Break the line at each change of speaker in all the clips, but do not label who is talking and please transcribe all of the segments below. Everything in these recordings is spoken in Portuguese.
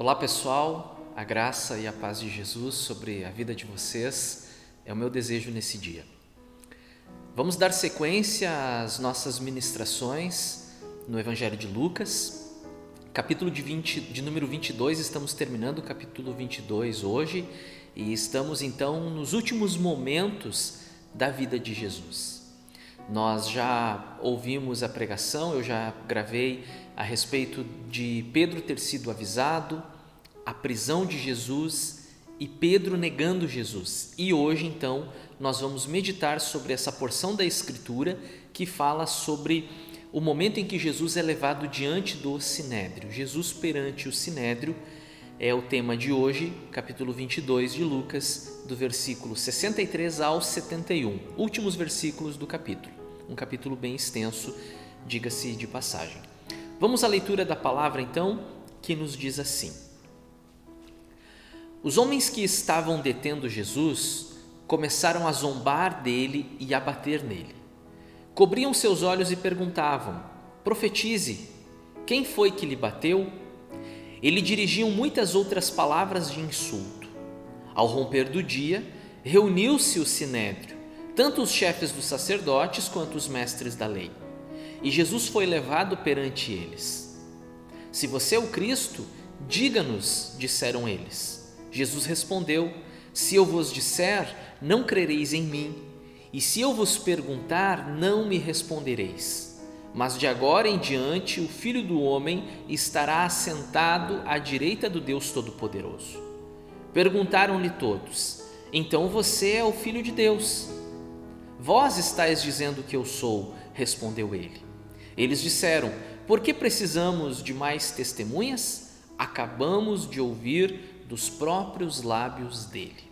Olá pessoal, a graça e a paz de Jesus sobre a vida de vocês é o meu desejo nesse dia. Vamos dar sequência às nossas ministrações no Evangelho de Lucas, capítulo de número 22, estamos terminando o capítulo 22 hoje e estamos então nos últimos momentos da vida de Jesus. Nós já ouvimos a pregação, eu já gravei a respeito de Pedro ter sido avisado, a prisão de Jesus e Pedro negando Jesus. E hoje, então, nós vamos meditar sobre essa porção da Escritura que fala sobre o momento em que Jesus é levado diante do Sinédrio. Jesus perante o Sinédrio é o tema de hoje, capítulo 22 de Lucas, do versículo 63 ao 71, últimos versículos do capítulo. Um capítulo bem extenso, diga-se de passagem. Vamos à leitura da palavra, então, que nos diz assim: Os homens que estavam detendo Jesus começaram a zombar dele e a bater nele. Cobriam seus olhos e perguntavam: Profetize, quem foi que lhe bateu? Ele dirigiam muitas outras palavras de insulto. Ao romper do dia, reuniu-se o sinédrio, tanto os chefes dos sacerdotes quanto os mestres da lei. E Jesus foi levado perante eles. Se você é o Cristo, diga-nos, disseram eles. Jesus respondeu: Se eu vos disser, não crereis em mim, e se eu vos perguntar, não me respondereis. Mas de agora em diante o Filho do Homem estará assentado à direita do Deus Todo-Poderoso. Perguntaram-lhe todos: Então você é o Filho de Deus? Vós estáis dizendo que eu sou, respondeu ele. Eles disseram: Por que precisamos de mais testemunhas? Acabamos de ouvir dos próprios lábios dele.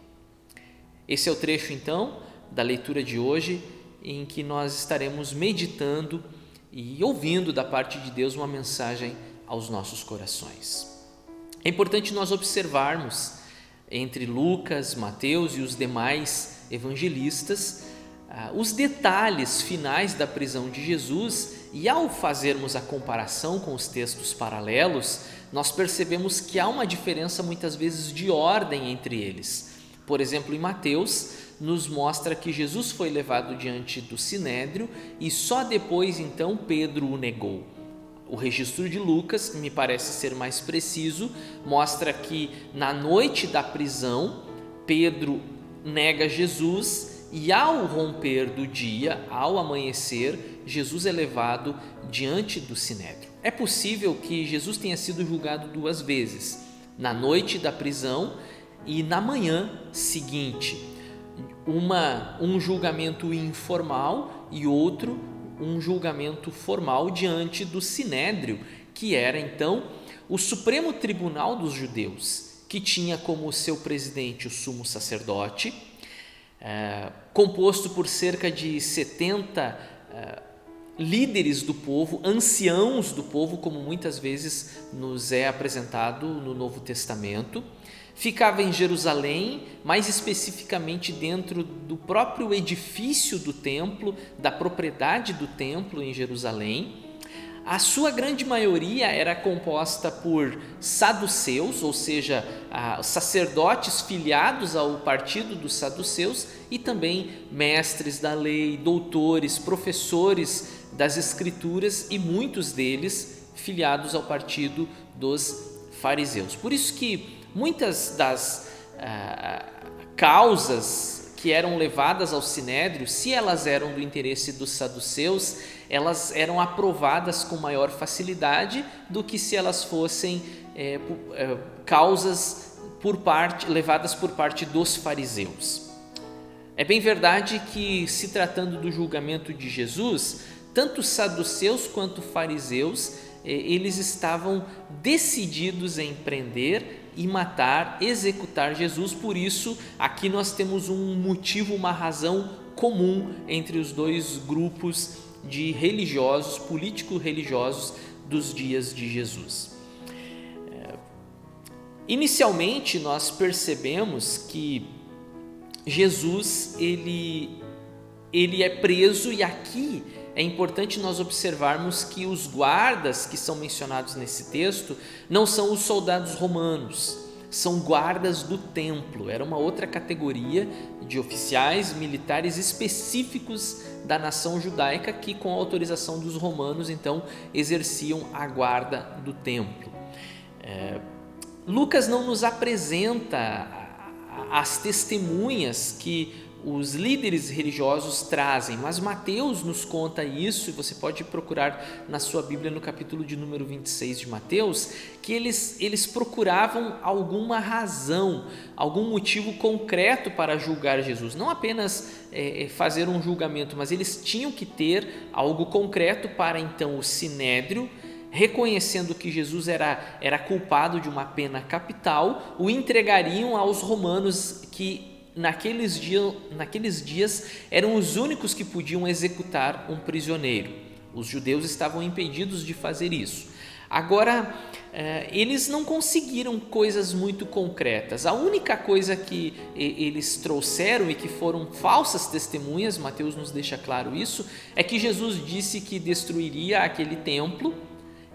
Esse é o trecho, então, da leitura de hoje, em que nós estaremos meditando e ouvindo da parte de Deus uma mensagem aos nossos corações. É importante nós observarmos entre Lucas, Mateus e os demais evangelistas os detalhes finais da prisão de Jesus, e ao fazermos a comparação com os textos paralelos, nós percebemos que há uma diferença muitas vezes de ordem entre eles. Por exemplo, em Mateus, nos mostra que Jesus foi levado diante do Sinédrio e só depois então Pedro o negou. O registro de Lucas, que me parece ser mais preciso, mostra que na noite da prisão, Pedro nega Jesus e ao romper do dia, ao amanhecer, Jesus é levado diante do Sinédrio. É possível que Jesus tenha sido julgado duas vezes, na noite da prisão e na manhã seguinte. Um julgamento informal e outro, um julgamento formal diante do Sinédrio, que era então o Supremo Tribunal dos Judeus, que tinha como seu presidente o sumo sacerdote, composto por cerca de 70 líderes do povo, anciãos do povo, como muitas vezes nos é apresentado no Novo Testamento. Ficava em Jerusalém, mais especificamente dentro do próprio edifício do templo, da propriedade do templo em Jerusalém. A sua grande maioria era composta por saduceus, ou seja, sacerdotes filiados ao partido dos saduceus, e também mestres da lei, doutores, professores das escrituras, e muitos deles filiados ao partido dos fariseus. Por isso que muitas das causas que eram levadas ao Sinédrio, se elas eram do interesse dos saduceus, elas eram aprovadas com maior facilidade do que se elas fossem causas levadas por parte dos fariseus. É bem verdade que, se tratando do julgamento de Jesus, tanto saduceus quanto fariseus, eles estavam decididos em prender e matar, executar Jesus. Por isso, aqui nós temos um motivo, uma razão comum entre os dois grupos de religiosos, político-religiosos dos dias de Jesus. Inicialmente, nós percebemos que Jesus ele é preso, e aqui é importante nós observarmos que os guardas que são mencionados nesse texto não são os soldados romanos, são guardas do templo. Era uma outra categoria de oficiais militares específicos da nação judaica que, com a autorização dos romanos, então exerciam a guarda do templo. Lucas não nos apresenta as testemunhas que os líderes religiosos trazem, mas Mateus nos conta isso, e você pode procurar na sua Bíblia no capítulo de número 26 de Mateus, que eles procuravam alguma razão, algum motivo concreto para julgar Jesus, não apenas fazer um julgamento, mas eles tinham que ter algo concreto para então o Sinédrio, reconhecendo que Jesus era culpado de uma pena capital, o entregariam aos romanos que naqueles dias eram os únicos que podiam executar um prisioneiro. Os judeus estavam impedidos de fazer isso. Agora, eles não conseguiram coisas muito concretas. A única coisa que eles trouxeram e que foram falsas testemunhas, Mateus nos deixa claro isso, é que Jesus disse que destruiria aquele templo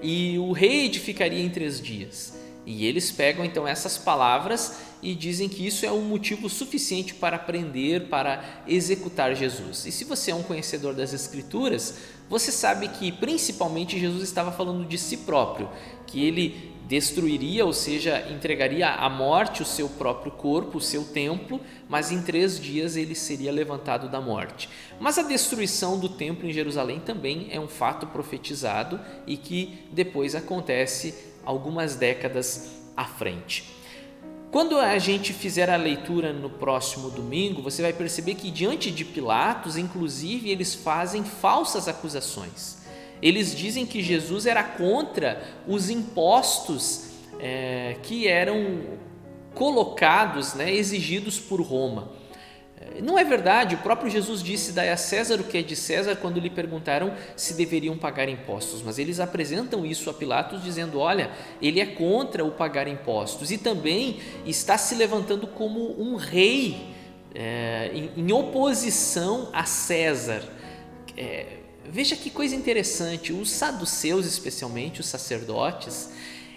e o reedificaria em 3 dias. E eles pegam então essas palavras e dizem que isso é um motivo suficiente para prender, para executar Jesus. E se você é um conhecedor das Escrituras, você sabe que principalmente Jesus estava falando de si próprio, que ele destruiria, ou seja, entregaria à morte o seu próprio corpo, o seu templo, mas em 3 dias ele seria levantado da morte. Mas a destruição do templo em Jerusalém também é um fato profetizado e que depois acontece algumas décadas à frente. Quando a gente fizer a leitura no próximo domingo, você vai perceber que diante de Pilatos, inclusive, eles fazem falsas acusações. Eles dizem que Jesus era contra os impostos que eram colocados, exigidos por Roma. Não é verdade, o próprio Jesus disse: dai a César o que é de César, quando lhe perguntaram se deveriam pagar impostos, mas eles apresentam isso a Pilatos dizendo: olha, ele é contra o pagar impostos e também está se levantando como um rei em oposição a César. Veja que coisa interessante, os saduceus, especialmente os sacerdotes,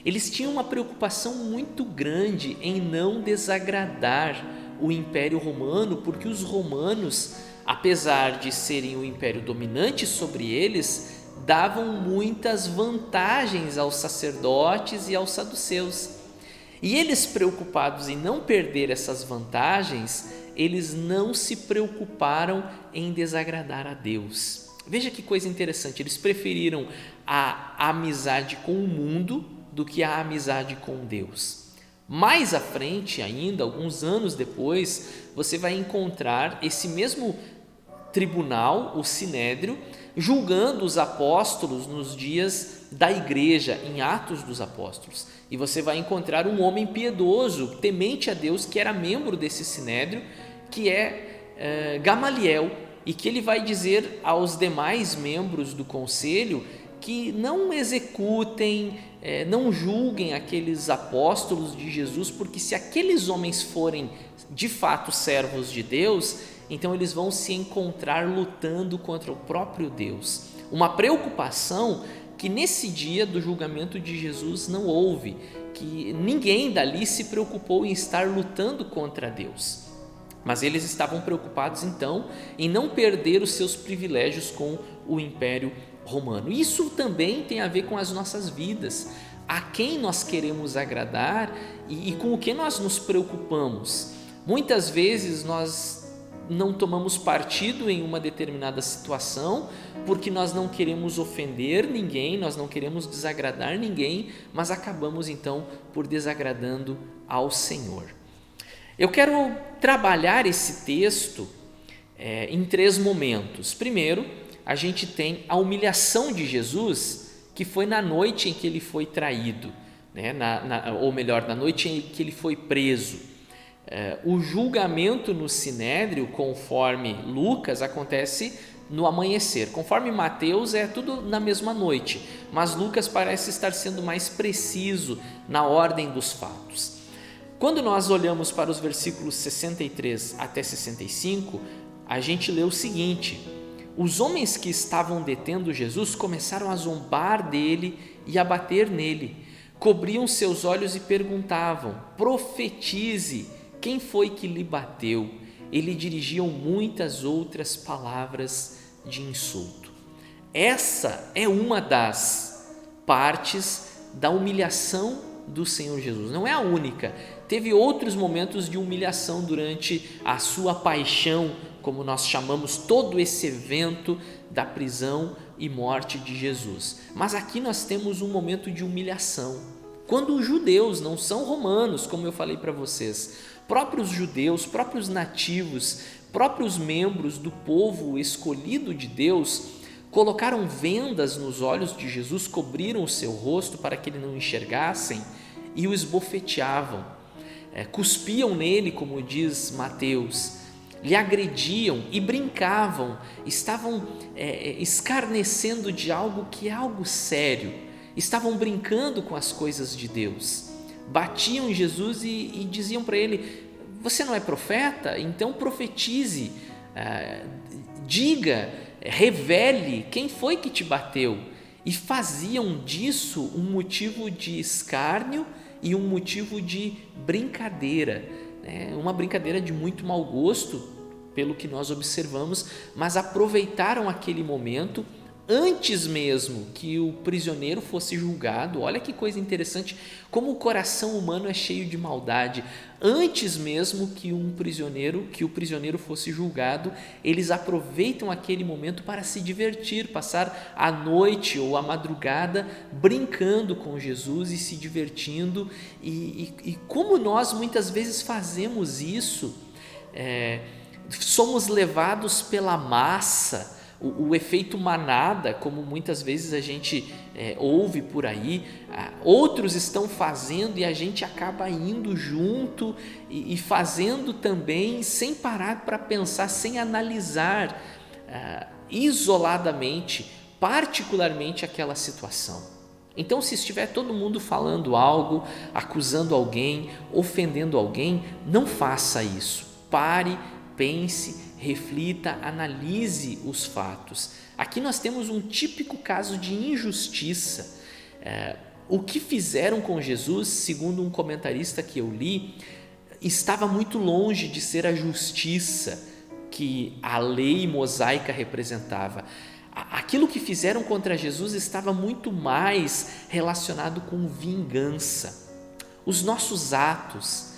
eles tinham uma preocupação muito grande em não desagradar o Império Romano, porque os romanos, apesar de serem o império dominante sobre eles, davam muitas vantagens aos sacerdotes e aos saduceus. E eles, preocupados em não perder essas vantagens, eles não se preocuparam em desagradar a Deus. Veja que coisa interessante, eles preferiram a amizade com o mundo do que a amizade com Deus. Mais à frente ainda, alguns anos depois, você vai encontrar esse mesmo tribunal, o Sinédrio, julgando os apóstolos nos dias da igreja, em Atos dos Apóstolos. E você vai encontrar um homem piedoso, temente a Deus, que era membro desse Sinédrio, que é Gamaliel, e que ele vai dizer aos demais membros do conselho que não executem, não julguem aqueles apóstolos de Jesus, porque se aqueles homens forem de fato servos de Deus, então eles vão se encontrar lutando contra o próprio Deus. Uma preocupação que nesse dia do julgamento de Jesus não houve, que ninguém dali se preocupou em estar lutando contra Deus. Mas eles estavam preocupados então em não perder os seus privilégios com o Império Romano. Isso também tem a ver com as nossas vidas, a quem nós queremos agradar e com o que nós nos preocupamos. Muitas vezes nós não tomamos partido em uma determinada situação porque nós não queremos ofender ninguém, nós não queremos desagradar ninguém, mas acabamos então por desagradando ao Senhor. Eu quero trabalhar esse texto em 3 momentos. Primeiro, a gente tem a humilhação de Jesus, que foi na noite em que ele foi traído, ou melhor, na noite em que ele foi preso. O julgamento no Sinédrio, conforme Lucas, acontece no amanhecer. Conforme Mateus, é tudo na mesma noite, mas Lucas parece estar sendo mais preciso na ordem dos fatos. Quando nós olhamos para os versículos 63 até 65, a gente lê o seguinte: Os homens que estavam detendo Jesus começaram a zombar dele e a bater nele. Cobriam seus olhos e perguntavam: profetize, quem foi que lhe bateu? Ele dirigiam muitas outras palavras de insulto. Essa é uma das partes da humilhação do Senhor Jesus. Não é a única. Teve outros momentos de humilhação durante a sua paixão, como nós chamamos todo esse evento da prisão e morte de Jesus. Mas aqui nós temos um momento de humilhação. Quando os judeus, não são romanos, como eu falei para vocês, próprios judeus, próprios nativos, próprios membros do povo escolhido de Deus, colocaram vendas nos olhos de Jesus, cobriram o seu rosto para que ele não enxergassem e o esbofeteavam, cuspiam nele, como diz Mateus, lhe agrediam e brincavam, estavam escarnecendo de algo que é algo sério, estavam brincando com as coisas de Deus, batiam em Jesus e diziam para ele: você não é profeta? Então profetize, diga, revele quem foi que te bateu, e faziam disso um motivo de escárnio e um motivo de brincadeira, uma brincadeira de muito mau gosto, pelo que nós observamos, mas aproveitaram aquele momento antes mesmo que o prisioneiro fosse julgado. Olha que coisa interessante, como o coração humano é cheio de maldade. Antes mesmo que o prisioneiro fosse julgado, eles aproveitam aquele momento para se divertir, passar a noite ou a madrugada brincando com Jesus e se divertindo. E como nós muitas vezes fazemos isso, somos levados pela massa, o efeito manada, como muitas vezes a gente ouve por aí, outros estão fazendo e a gente acaba indo junto e fazendo também, sem parar para pensar, sem analisar isoladamente, particularmente aquela situação. Então, se estiver todo mundo falando algo, acusando alguém, ofendendo alguém, não faça isso. Pare, pense, reflita, analise os fatos. Aqui nós temos um típico caso de injustiça. O que fizeram com Jesus, segundo um comentarista que eu li, estava muito longe de ser a justiça que a lei mosaica representava. Aquilo que fizeram contra Jesus estava muito mais relacionado com vingança. Os nossos atos,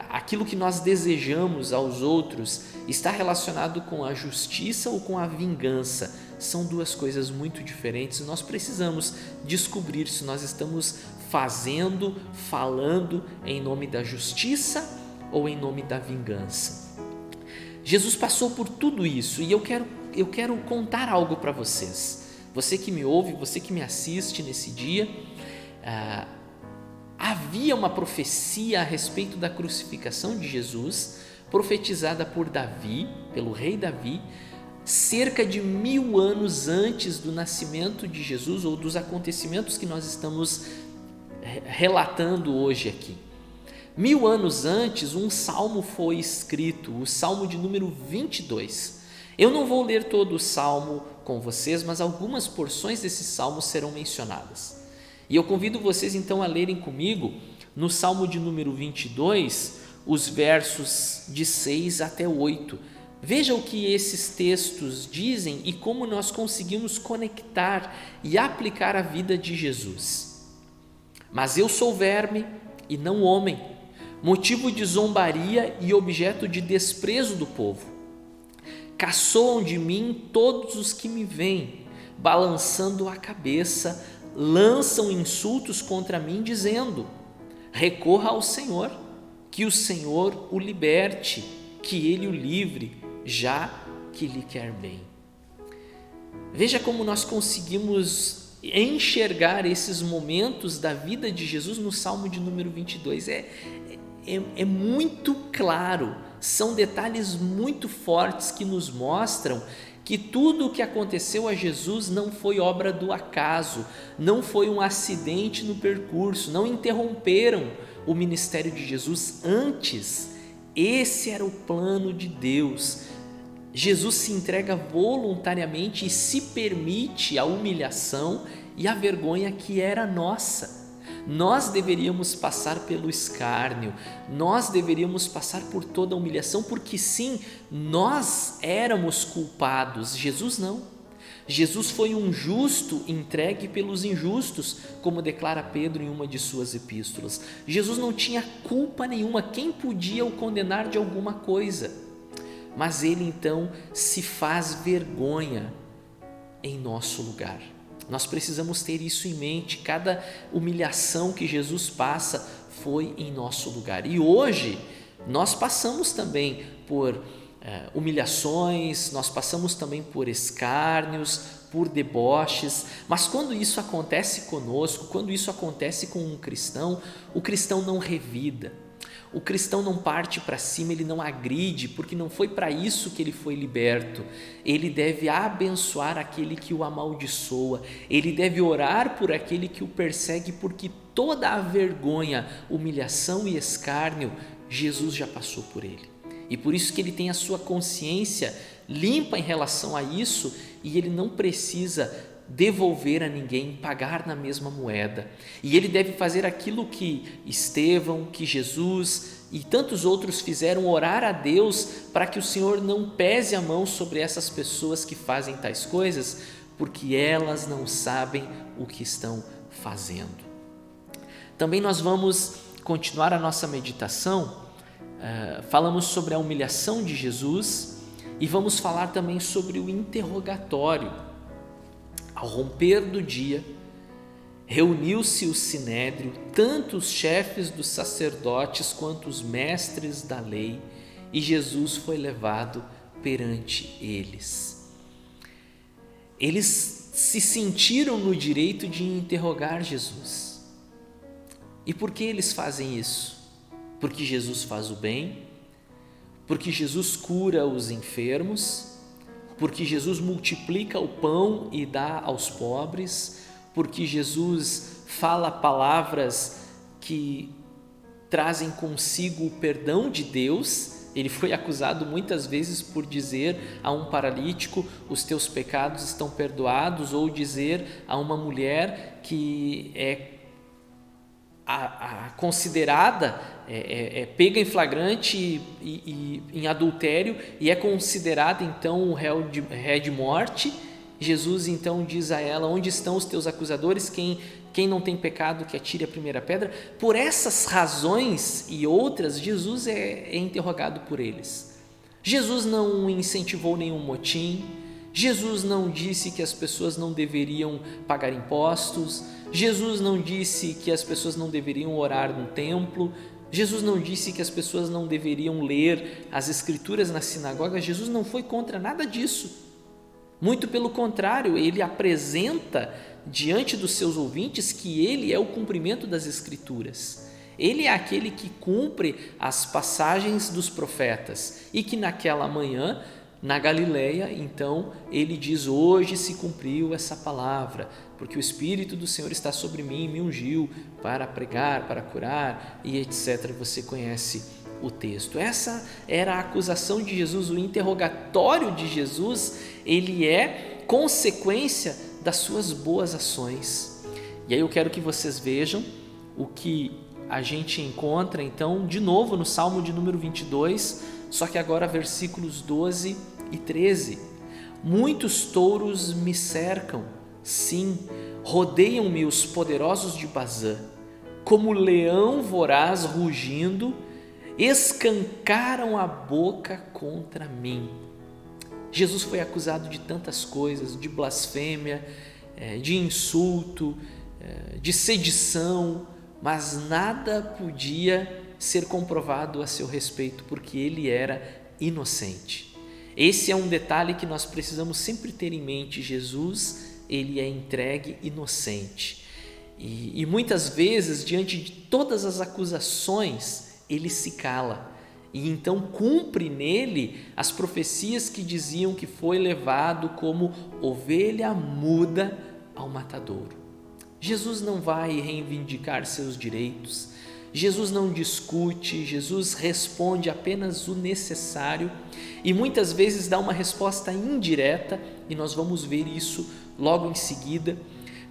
aquilo que nós desejamos aos outros, está relacionado com a justiça ou com a vingança? São duas coisas muito diferentes. Nós precisamos descobrir se nós estamos falando em nome da justiça ou em nome da vingança. Jesus passou por tudo isso e eu quero contar algo para vocês. Você que me ouve, você que me assiste nesse dia, havia uma profecia a respeito da crucificação de Jesus, profetizada por Davi, pelo rei Davi, cerca de 1000 anos antes do nascimento de Jesus ou dos acontecimentos que nós estamos relatando hoje aqui. 1000 anos antes, um salmo foi escrito, o salmo de número 22. Eu não vou ler todo o salmo com vocês, mas algumas porções desse salmo serão mencionadas. E eu convido vocês então a lerem comigo no salmo de número 22, os versos de 6 até 8. Veja o que esses textos dizem e como nós conseguimos conectar e aplicar a vida de Jesus. Mas eu sou verme e não homem, motivo de zombaria e objeto de desprezo do povo. Caçoam de mim todos os que me veem, balançando a cabeça, lançam insultos contra mim, dizendo: recorra ao Senhor, que o Senhor o liberte, que Ele o livre, já que lhe quer bem. Veja como nós conseguimos enxergar esses momentos da vida de Jesus no Salmo de número 22. É muito claro, são detalhes muito fortes que nos mostram que tudo o que aconteceu a Jesus não foi obra do acaso, não foi um acidente no percurso, não interromperam o ministério de Jesus. Antes, esse era o plano de Deus. Jesus se entrega voluntariamente e se permite a humilhação e a vergonha que era nossa. Nós deveríamos passar pelo escárnio, nós deveríamos passar por toda a humilhação, porque sim, nós éramos culpados, Jesus não. Jesus foi um justo entregue pelos injustos, como declara Pedro em uma de suas epístolas. Jesus não tinha culpa nenhuma, quem podia o condenar de alguma coisa? Mas ele então se faz vergonha em nosso lugar. Nós precisamos ter isso em mente, cada humilhação que Jesus passa foi em nosso lugar. E hoje nós passamos também por humilhações, nós passamos também por escárnios, por deboches, mas quando isso acontece conosco, quando isso acontece com um cristão, o cristão não revida. O cristão não parte para cima, ele não agride, porque não foi para isso que ele foi liberto. Ele deve abençoar aquele que o amaldiçoa, ele deve orar por aquele que o persegue, porque toda a vergonha, humilhação e escárnio, Jesus já passou por ele. E por isso que ele tem a sua consciência limpa em relação a isso e ele não precisa devolver a ninguém, pagar na mesma moeda. E ele deve fazer aquilo que Estevão, que Jesus e tantos outros fizeram, orar a Deus para que o Senhor não pese a mão sobre essas pessoas que fazem tais coisas, porque elas não sabem o que estão fazendo. Também nós vamos continuar a nossa meditação, falamos sobre a humilhação de Jesus e vamos falar também sobre o interrogatório. Ao romper do dia, reuniu-se o sinédrio, tanto os chefes dos sacerdotes quanto os mestres da lei, e Jesus foi levado perante eles. Eles se sentiram no direito de interrogar Jesus. E por que eles fazem isso? Porque Jesus faz o bem, porque Jesus cura os enfermos, porque Jesus multiplica o pão e dá aos pobres, porque Jesus fala palavras que trazem consigo o perdão de Deus. Ele foi acusado muitas vezes por dizer a um paralítico: os teus pecados estão perdoados, ou dizer a uma mulher que é considerada, pega em flagrante e em adultério e é considerada então um réu de morte. Jesus então diz a ela: onde estão os teus acusadores? Quem não tem pecado que atire a primeira pedra. Por essas razões e outras, Jesus é interrogado por eles. Jesus não incentivou nenhum motim, Jesus não disse que as pessoas não deveriam pagar impostos, Jesus não disse que as pessoas não deveriam orar no templo, Jesus não disse que as pessoas não deveriam ler as escrituras na sinagoga. Jesus não foi contra nada disso. Muito pelo contrário, ele apresenta diante dos seus ouvintes que ele é o cumprimento das escrituras. Ele é aquele que cumpre as passagens dos profetas e que naquela manhã, na Galileia, então, ele diz: hoje se cumpriu essa palavra, porque o Espírito do Senhor está sobre mim, me ungiu para pregar, para curar e etc. Você conhece o texto. Essa era a acusação de Jesus, o interrogatório de Jesus, ele é consequência das suas boas ações. E aí eu quero que vocês vejam o que a gente encontra então de novo no Salmo de número 22, só que agora versículos 12 e 13. Muitos touros me cercam, sim, rodeiam-me os poderosos de Bazã, como leão voraz rugindo, escancaram a boca contra mim. Jesus foi acusado de tantas coisas, de blasfêmia, de insulto, de sedição, mas nada podia ser comprovado a seu respeito, porque ele era inocente. Esse é um detalhe que nós precisamos sempre ter em mente. Jesus, ele é entregue inocente. E muitas vezes, diante de todas as acusações, ele se cala. E então cumpre nele as profecias que diziam que foi levado como ovelha muda ao matadouro. Jesus não vai reivindicar seus direitos, Jesus não discute, Jesus responde apenas o necessário e muitas vezes dá uma resposta indireta, e nós vamos ver isso logo em seguida.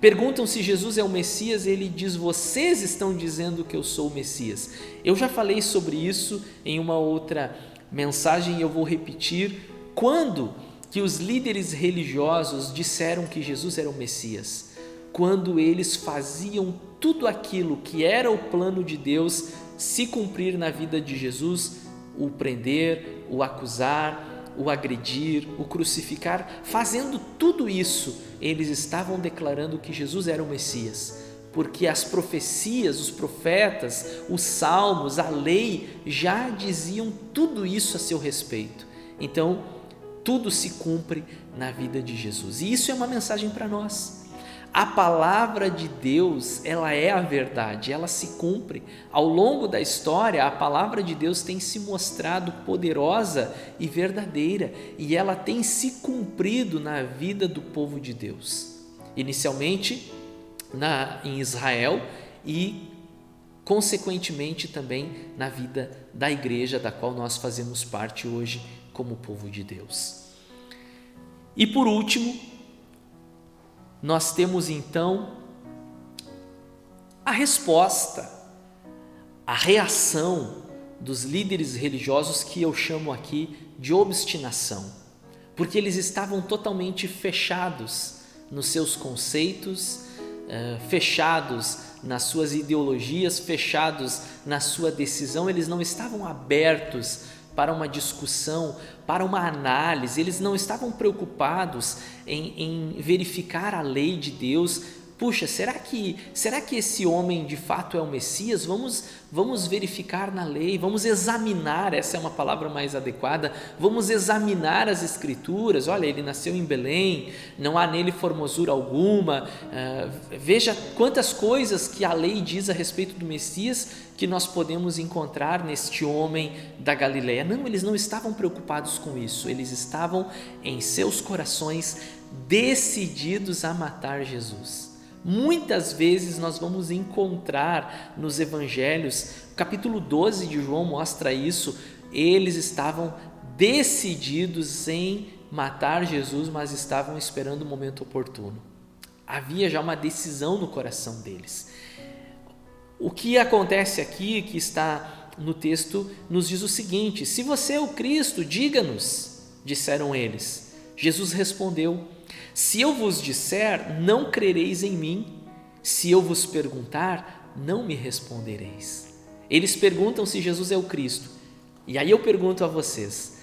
Perguntam se Jesus é o Messias, ele diz: vocês estão dizendo que eu sou o Messias. Eu já falei sobre isso em uma outra mensagem e eu vou repetir. Quando que os líderes religiosos disseram que Jesus era o Messias? Quando eles faziam tudo aquilo que era o plano de Deus se cumprir na vida de Jesus, o prender, o acusar, o agredir, o crucificar. Fazendo tudo isso, eles estavam declarando que Jesus era o Messias, porque as profecias, os profetas, os salmos, a lei já diziam tudo isso a seu respeito. Então, tudo se cumpre na vida de Jesus. E isso é uma mensagem para nós. A palavra de Deus, ela é a verdade, ela se cumpre. Ao longo da história, a palavra de Deus tem se mostrado poderosa e verdadeira, e ela tem se cumprido na vida do povo de Deus. Inicialmente em Israel e, consequentemente, também na vida da igreja, da qual nós fazemos parte hoje como povo de Deus. E por último, nós temos então a resposta, a reação dos líderes religiosos, que eu chamo aqui de obstinação, porque eles estavam totalmente fechados nos seus conceitos, fechados nas suas ideologias, fechados na sua decisão. Eles não estavam abertos para uma discussão, para uma análise. Eles não estavam preocupados em verificar a lei de Deus. Puxa, será que esse homem de fato é o Messias? Vamos verificar na lei, vamos examinar, essa é uma palavra mais adequada, vamos examinar as escrituras. Olha, ele nasceu em Belém, não há nele formosura alguma, veja quantas coisas que a lei diz a respeito do Messias que nós podemos encontrar neste homem da Galileia. Não, eles não estavam preocupados com isso, eles estavam em seus corações decididos a matar Jesus. Muitas vezes nós vamos encontrar nos evangelhos, o capítulo 12 de João mostra isso, eles estavam decididos em matar Jesus, mas estavam esperando o momento oportuno. Havia já uma decisão no coração deles. O que acontece aqui, que está no texto, nos diz o seguinte: se você é o Cristo, diga-nos, disseram eles. Jesus respondeu: se eu vos disser, não crereis em mim. Se eu vos perguntar, não me respondereis. Eles perguntam se Jesus é o Cristo. E aí eu pergunto a vocês,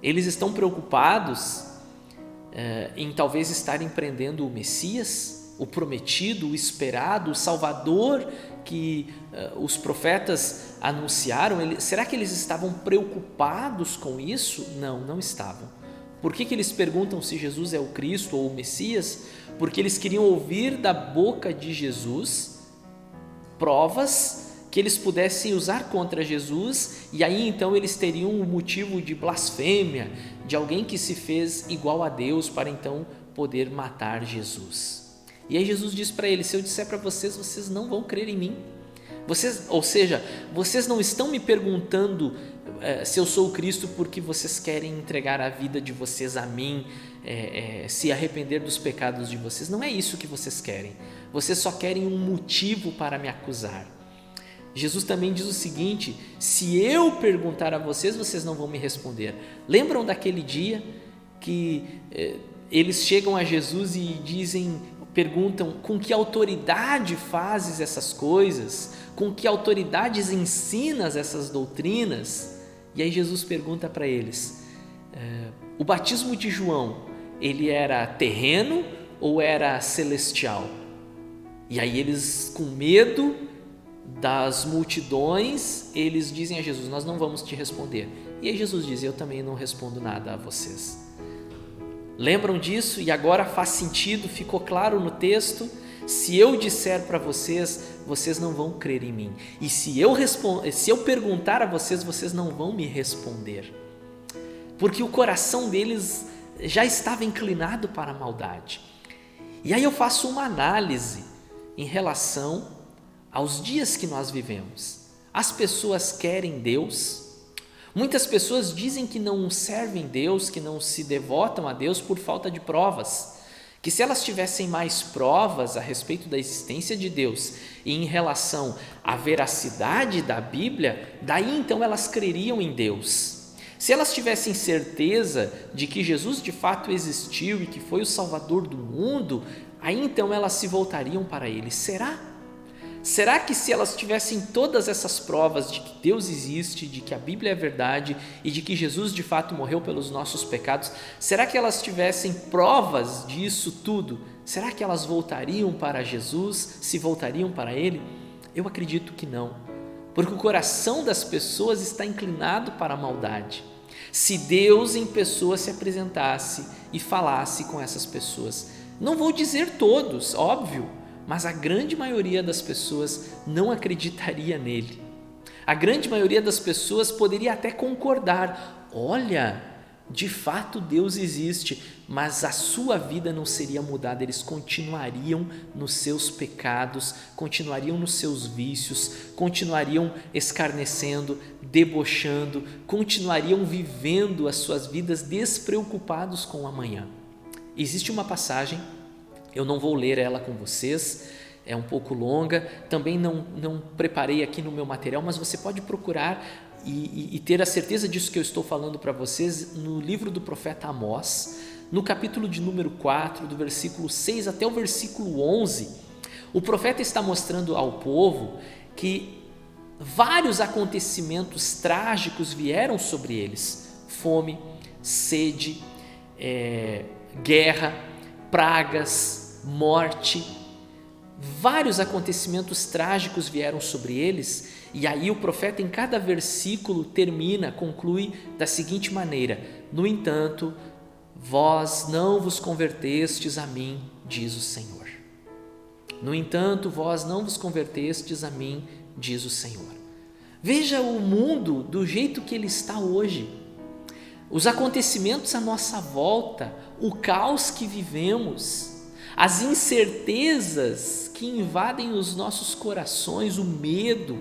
eles estão preocupados em talvez estarem prendendo o Messias, o prometido, o esperado, o Salvador que os profetas anunciaram? Será que eles estavam preocupados com isso? Não, não estavam. Por que eles perguntam se Jesus é o Cristo ou o Messias? Porque eles queriam ouvir da boca de Jesus provas que eles pudessem usar contra Jesus, e aí então eles teriam um motivo de blasfêmia, de alguém que se fez igual a Deus, para então poder matar Jesus. E aí Jesus diz para eles: se eu disser para vocês, vocês não vão crer em mim. Vocês não estão me perguntando se eu sou o Cristo porque vocês querem entregar a vida de vocês a mim, se arrepender dos pecados de vocês. Não é isso que vocês querem. Vocês só querem um motivo para me acusar. Jesus também diz o seguinte: se eu perguntar a vocês, vocês não vão me responder. Lembram daquele dia que eles chegam a Jesus e perguntam: com que autoridade fazes essas coisas? Com que autoridades ensinas essas doutrinas? E aí Jesus pergunta para eles: o batismo de João, ele era terreno ou era celestial? E aí eles, com medo das multidões, eles dizem a Jesus: nós não vamos te responder. E aí Jesus diz: eu também não respondo nada a vocês. Lembram disso? E agora faz sentido, ficou claro no texto? Se eu disser para vocês, vocês não vão crer em mim. E se eu perguntar a vocês, vocês não vão me responder. Porque o coração deles já estava inclinado para a maldade. E aí eu faço uma análise em relação aos dias que nós vivemos. As pessoas querem Deus? Muitas pessoas dizem que não servem Deus, que não se devotam a Deus por falta de provas, que se elas tivessem mais provas a respeito da existência de Deus e em relação à veracidade da Bíblia, daí então elas creriam em Deus. Se elas tivessem certeza de que Jesus de fato existiu e que foi o Salvador do mundo, aí então elas se voltariam para Ele. Será? Será que se elas tivessem todas essas provas de que Deus existe, de que a Bíblia é verdade e de que Jesus de fato morreu pelos nossos pecados, será que elas tivessem provas disso tudo? Será que elas voltariam para Jesus, se voltariam para Ele? Eu acredito que não, porque o coração das pessoas está inclinado para a maldade. Se Deus em pessoa se apresentasse e falasse com essas pessoas, não vou dizer todos, óbvio, mas a grande maioria das pessoas não acreditaria nele. A grande maioria das pessoas poderia até concordar, olha, de fato Deus existe, mas a sua vida não seria mudada, eles continuariam nos seus pecados, continuariam nos seus vícios, continuariam escarnecendo, debochando, continuariam vivendo as suas vidas despreocupados com o amanhã. Existe uma passagem, eu não vou ler ela com vocês, é um pouco longa, também não preparei aqui no meu material, mas você pode procurar e ter a certeza disso que eu estou falando para vocês no livro do profeta Amós, no capítulo de número 4, do versículo 6 até o versículo 11, o profeta está mostrando ao povo que vários acontecimentos trágicos vieram sobre eles, fome, sede, guerra, pragas, morte, vários acontecimentos trágicos vieram sobre eles, e aí o profeta em cada versículo conclui da seguinte maneira: no entanto, vós não vos convertestes a mim, diz o Senhor. No entanto, vós não vos convertestes a mim, diz o Senhor. Veja o mundo do jeito que ele está hoje, os acontecimentos à nossa volta, o caos que vivemos, as incertezas que invadem os nossos corações, o medo,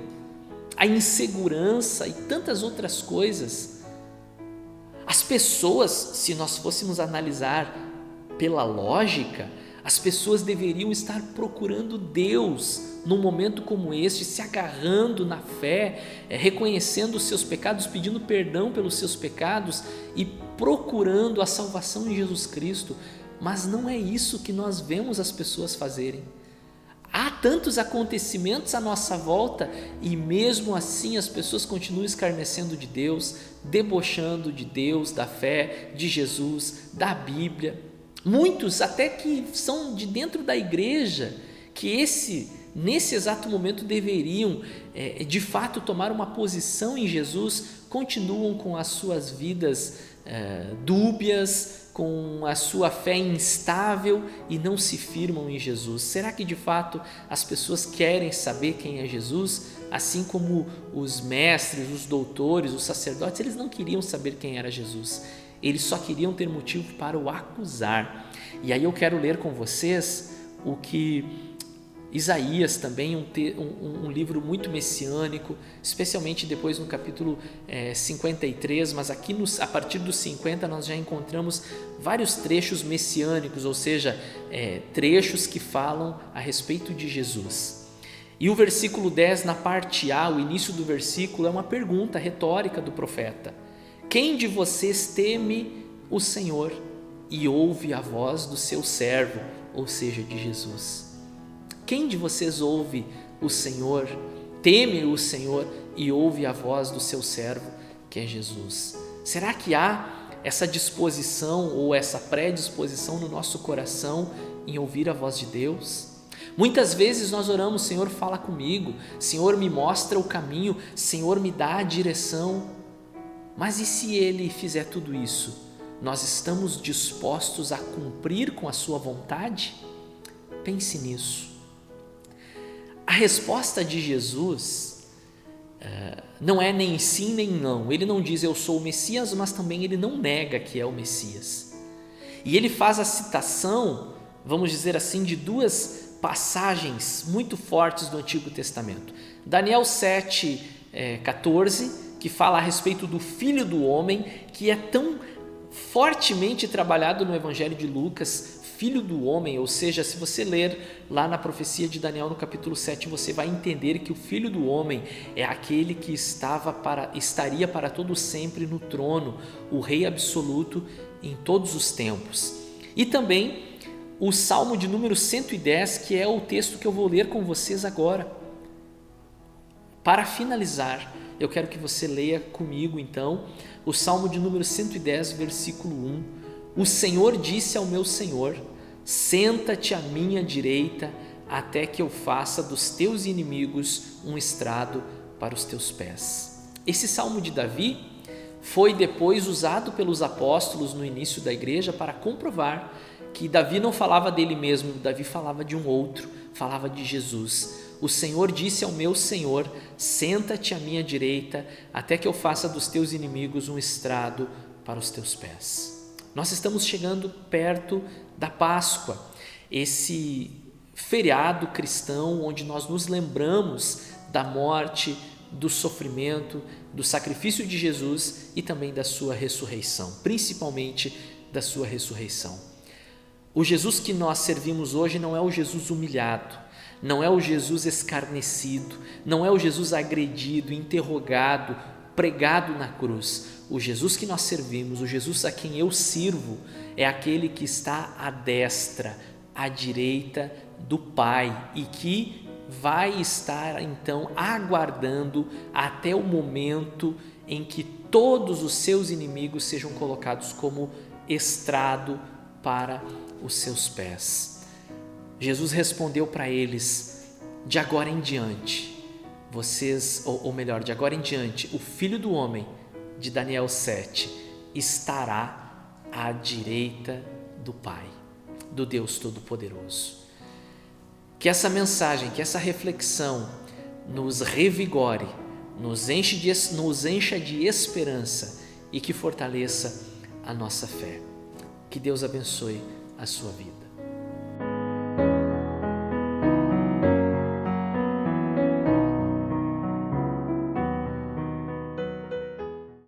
a insegurança e tantas outras coisas. As pessoas, se nós fôssemos analisar pela lógica, as pessoas deveriam estar procurando Deus num momento como este, se agarrando na fé, reconhecendo os seus pecados, pedindo perdão pelos seus pecados e procurando a salvação em Jesus Cristo, mas não é isso que nós vemos as pessoas fazerem. Há tantos acontecimentos à nossa volta e mesmo assim as pessoas continuam escarnecendo de Deus, debochando de Deus, da fé, de Jesus, da Bíblia. Muitos até que são de dentro da igreja, que nesse exato momento deveriam de fato tomar uma posição em Jesus, continuam com as suas vidas dúbias, com a sua fé instável e não se firmam em Jesus. Será que de fato as pessoas querem saber quem é Jesus? Assim como os mestres, os doutores, os sacerdotes, eles não queriam saber quem era Jesus, eles só queriam ter motivo para o acusar. E aí eu quero ler com vocês o que Isaías, também um livro muito messiânico, especialmente depois no capítulo 53, mas aqui a partir dos 50 nós já encontramos vários trechos messiânicos, ou seja, trechos que falam a respeito de Jesus. E o versículo 10, na parte A, o início do versículo, é uma pergunta retórica do profeta: quem de vocês teme o Senhor e ouve a voz do seu servo, ou seja, de Jesus? Quem de vocês ouve o Senhor, teme o Senhor e ouve a voz do seu servo, que é Jesus? Será que há essa disposição ou essa predisposição no nosso coração em ouvir a voz de Deus? Muitas vezes nós oramos: Senhor, fala comigo, Senhor, me mostra o caminho, Senhor, me dá a direção. Mas e se Ele fizer tudo isso? Nós estamos dispostos a cumprir com a sua vontade? Pense nisso. A resposta de Jesus não é nem sim nem não. Ele não diz eu sou o Messias, mas também ele não nega que é o Messias. E ele faz a citação, vamos dizer assim, de duas passagens muito fortes do Antigo Testamento. Daniel 7, 14, que fala a respeito do Filho do Homem, que é tão fortemente trabalhado no Evangelho de Lucas, Filho do Homem, ou seja, se você ler lá na profecia de Daniel no capítulo 7, você vai entender que o Filho do Homem é aquele que estaria para todo sempre no trono, o Rei absoluto em todos os tempos. E também o Salmo de número 110, que é o texto que eu vou ler com vocês agora. Para finalizar, eu quero que você leia comigo então o Salmo de número 110, versículo 1. O Senhor disse ao meu Senhor: senta-te à minha direita, até que eu faça dos teus inimigos um estrado para os teus pés. Esse Salmo de Davi foi depois usado pelos apóstolos no início da igreja para comprovar que Davi não falava dele mesmo, Davi falava de um outro, falava de Jesus. O Senhor disse ao meu Senhor: senta-te à minha direita, até que eu faça dos teus inimigos um estrado para os teus pés. Nós estamos chegando perto da Páscoa, esse feriado cristão onde nós nos lembramos da morte, do sofrimento, do sacrifício de Jesus e também da sua ressurreição, principalmente da sua ressurreição. O Jesus que nós servimos hoje não é o Jesus humilhado, não é o Jesus escarnecido, não é o Jesus agredido, interrogado, pregado na cruz. O Jesus que nós servimos, o Jesus a quem eu sirvo, é aquele que está à destra, à direita do Pai e que vai estar então aguardando até o momento em que todos os seus inimigos sejam colocados como estrado para os seus pés. Jesus respondeu para eles: de agora em diante, de agora em diante, o Filho do Homem, de Daniel 7, estará à direita do Pai, do Deus Todo-Poderoso. Que essa mensagem, que essa reflexão nos revigore, nos encha de esperança e que fortaleça a nossa fé. Que Deus abençoe a sua vida.